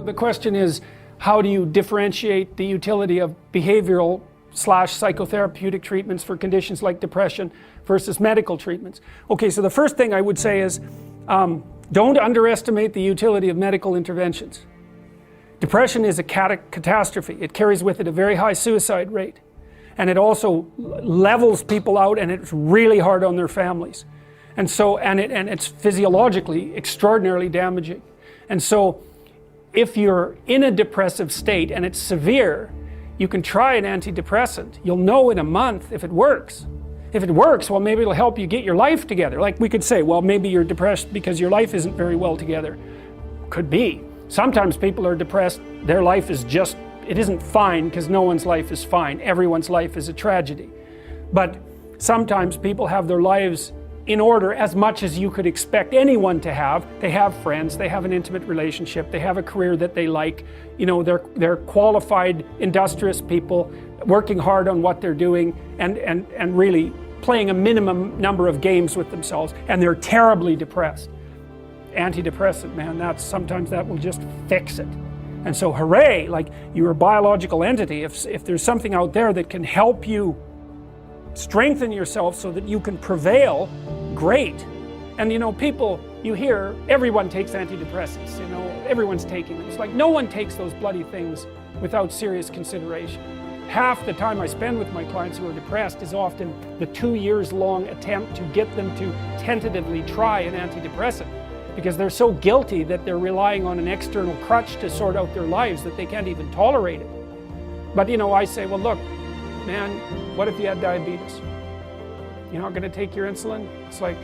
The question is, how do you differentiate the utility of behavioral / psychotherapeutic treatments for conditions like depression versus medical treatments? Okay, so the first thing I would say is, don't underestimate the utility of medical interventions. Depression is a catastrophe. It carries with it a very high suicide rate. And it also levels people out, and it's really hard on their families. And so, and it's physiologically extraordinarily damaging. And so, if you're in a depressive state and it's severe, you can try an antidepressant. You'll know in a month if it works. If it works, well, maybe it'll help you get your life together. Like we could say, well, maybe you're depressed because your life isn't very well together. Could be. Sometimes people are depressed, their life is just, it isn't fine, because no one's life is fine. Everyone's life is a tragedy. But sometimes people have their lives in order as much as you could expect anyone to have. They have friends, they have an intimate relationship, they have a career that they like, you know, they're qualified, industrious people working hard on what they're doing and really playing a minimum number of games with themselves, and they're terribly depressed. Antidepressant, man, sometimes that will just fix it. And so hooray, like you're a biological entity. If there's something out there that can help you strengthen yourself so that you can prevail, great. And you know, people, you hear everyone takes antidepressants, you know, everyone's taking them. It's like no one takes those bloody things without serious consideration. Half the time I spend with my clients who are depressed is often the 2 years long attempt to get them to tentatively try an antidepressant, because they're so guilty that they're relying on an external crutch to sort out their lives that they can't even tolerate it. But you know, I say, well look, man, what if you had diabetes? You're not going to take your insulin? It's like,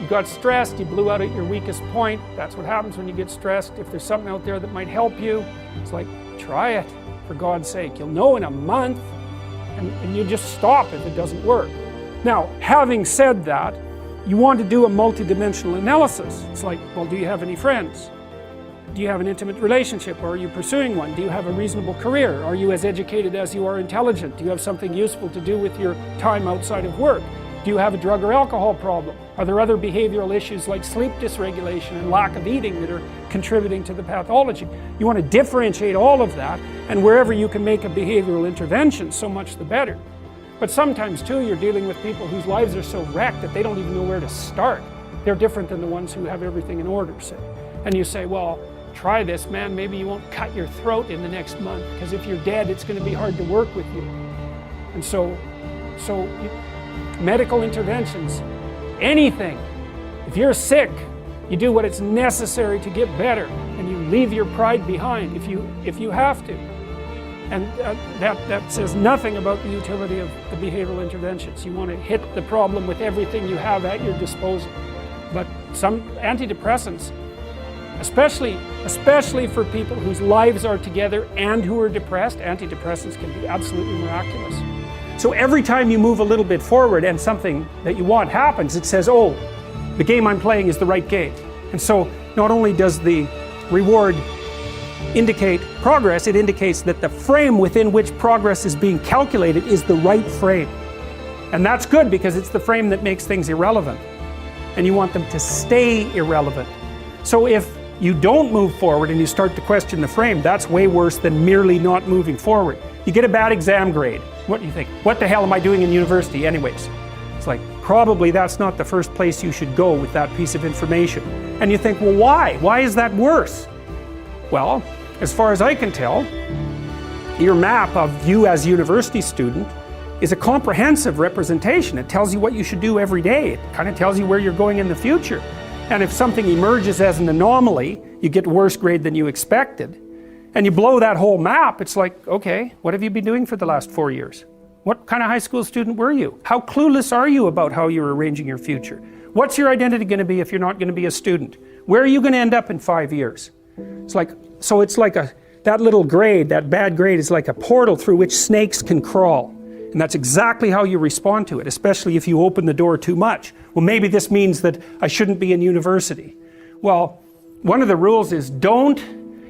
you got stressed, you blew out at your weakest point. That's what happens when you get stressed. If there's something out there that might help you, it's like, try it, for God's sake. You'll know in a month, and you just stop if it doesn't work. Now, having said that, you want to do a multidimensional analysis. It's like, well, do you have any friends? Do you have an intimate relationship, or are you pursuing one? Do you have a reasonable career? Are you as educated as you are intelligent? Do you have something useful to do with your time outside of work? Do you have a drug or alcohol problem? Are there other behavioral issues like sleep dysregulation and lack of eating that are contributing to the pathology? You want to differentiate all of that, and wherever you can make a behavioral intervention, so much the better. But sometimes too, you're dealing with people whose lives are so wrecked that they don't even know where to start. They're different than the ones who have everything in order, say. And you say, well, try this, man, maybe you won't cut your throat in the next month, because if you're dead, it's going to be hard to work with you. And so medical interventions, anything. If you're sick, you do what is necessary to get better, and you leave your pride behind if you have to. And that says nothing about the utility of the behavioral interventions. You want to hit the problem with everything you have at your disposal. But some antidepressants, especially for people whose lives are together and who are depressed, antidepressants can be absolutely miraculous. So every time you move a little bit forward and something that you want happens, it says, oh, the game I'm playing is the right game. And so not only does the reward indicate progress, it indicates that the frame within which progress is being calculated is the right frame. And that's good, because it's the frame that makes things irrelevant. And you want them to stay irrelevant. So if you don't move forward and you start to question the frame, that's way worse than merely not moving forward. You get a bad exam grade. What do you think? What the hell am I doing in university anyways? It's like, probably that's not the first place you should go with that piece of information. And you think, well, why? Why is that worse? Well, as far as I can tell, your map of you as a university student is a comprehensive representation. It tells you what you should do every day. It kind of tells you where you're going in the future. And if something emerges as an anomaly, you get a worse grade than you expected, and you blow that whole map, it's like, okay, what have you been doing for the last 4 years? What kind of high school student were you? How clueless are you about how you're arranging your future? What's your identity going to be if you're not going to be a student? Where are you going to end up in 5 years? It's like, so it's like that little grade, that bad grade is like a portal through which snakes can crawl. And that's exactly how you respond to it, especially if you open the door too much. Well, maybe this means that I shouldn't be in university. Well, one of the rules is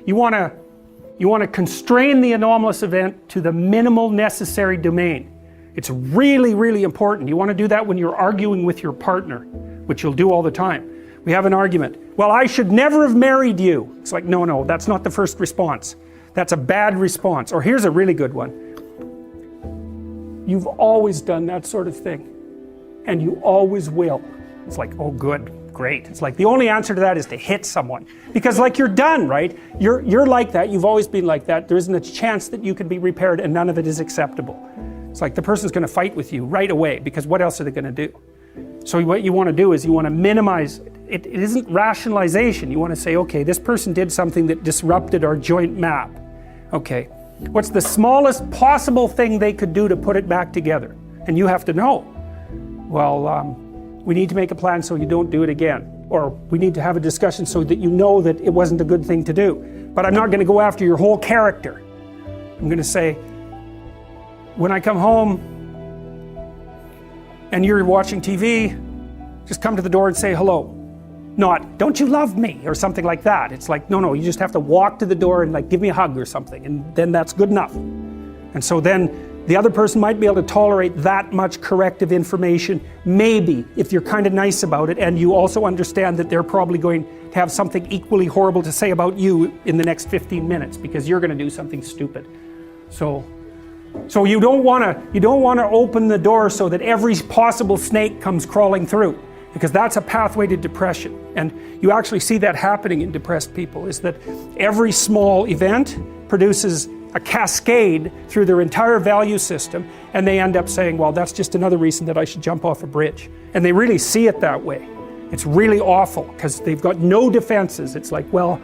you want to constrain the anomalous event to the minimal necessary domain. It's really, really important. You want to do that when you're arguing with your partner, which you'll do all the time. We have an argument. Well, I should never have married you. It's like, no, that's not the first response. That's a bad response. Or here's a really good one. You've always done that sort of thing, and you always will. It's like, oh good, great. It's like the only answer to that is to hit someone. Because like you're done, right? You're like that, you've always been like that. There isn't a chance that you can be repaired, and none of it is acceptable. It's like the person's going to fight with you right away, because what else are they going to do? So what you want to do is you want to minimize, it isn't rationalization. You want to say, okay, this person did something that disrupted our joint map. Okay, what's the smallest possible thing they could do to put it back together? And you have to know. Well, we need to make a plan so you don't do it again. Or we need to have a discussion so that you know that it wasn't a good thing to do. But I'm not going to go after your whole character. I'm going to say, when I come home and you're watching TV, just come to the door and say hello. Not, don't you love me? Or something like that. It's like, no, you just have to walk to the door and like give me a hug or something, and then that's good enough. And so then the other person might be able to tolerate that much corrective information, maybe, if you're kind of nice about it, and you also understand that they're probably going to have something equally horrible to say about you in the next 15 minutes because you're going to do something stupid. So you don't want to open the door so that every possible snake comes crawling through, because that's a pathway to depression. And you actually see that happening in depressed people, is that every small event produces a cascade through their entire value system, and they end up saying, well, that's just another reason that I should jump off a bridge. And they really see it that way. It's really awful, because they've got no defenses. It's like, well,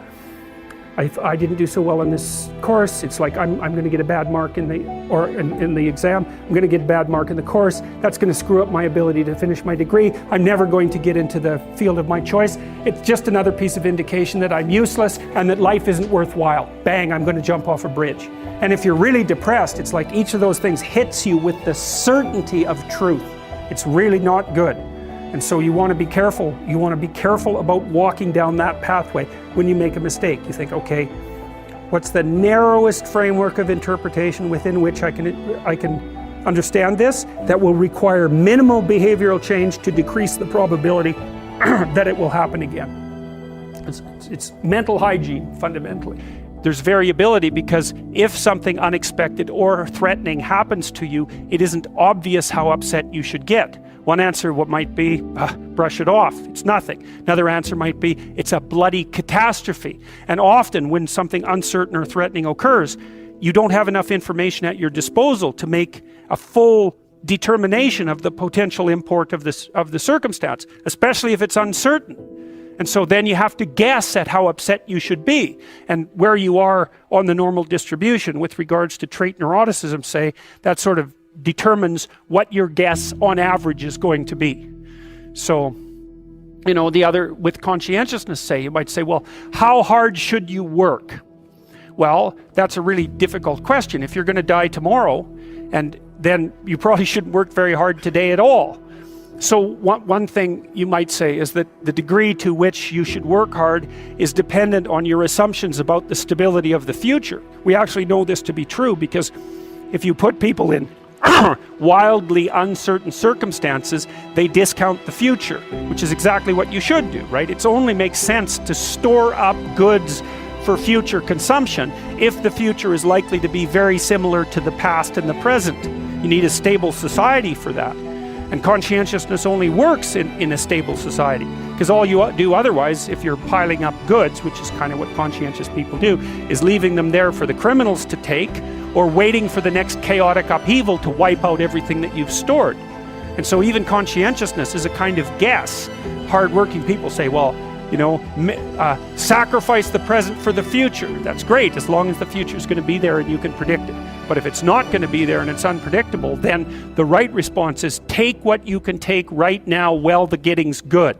I didn't do so well in this course. It's like I'm going to get a bad mark in the exam. I'm going to get a bad mark in the course. That's going to screw up my ability to finish my degree. I'm never going to get into the field of my choice. It's just another piece of indication that I'm useless and that life isn't worthwhile. Bang, I'm going to jump off a bridge. And if you're really depressed, it's like each of those things hits you with the certainty of truth. It's really not good. And so you want to be careful. You want to be careful about walking down that pathway. When you make a mistake, you think, okay, what's the narrowest framework of interpretation within which I can understand this that will require minimal behavioral change to decrease the probability that it will happen again. It's mental hygiene, fundamentally. There's variability because if something unexpected or threatening happens to you, it isn't obvious how upset you should get. One answer might be, brush it off, it's nothing. Another answer might be, it's a bloody catastrophe. And often when something uncertain or threatening occurs, you don't have enough information at your disposal to make a full determination of the potential import of the circumstance, especially if it's uncertain. And so then you have to guess at how upset you should be. And where you are on the normal distribution with regards to trait neuroticism, say, that sort of determines what your guess on average is going to be. So, you know, the other, with conscientiousness, say, you might say, well, how hard should you work? Well, that's a really difficult question. If you're going to die tomorrow, and then you probably shouldn't work very hard today at all. So one thing you might say is that the degree to which you should work hard is dependent on your assumptions about the stability of the future. We actually know this to be true because if you put people in wildly uncertain circumstances, they discount the future, which is exactly what you should do, right? It only makes sense to store up goods for future consumption if the future is likely to be very similar to the past and the present. You need a stable society for that. And conscientiousness only works in a stable society, because all you do otherwise, if you're piling up goods, which is kind of what conscientious people do, is leaving them there for the criminals to take, or waiting for the next chaotic upheaval to wipe out everything that you've stored. And so even conscientiousness is a kind of guess. Hard-working people say, well, you know, sacrifice the present for the future. That's great, as long as the future is going to be there and you can predict it. But if it's not going to be there and it's unpredictable, then the right response is take what you can take right now while the getting's good.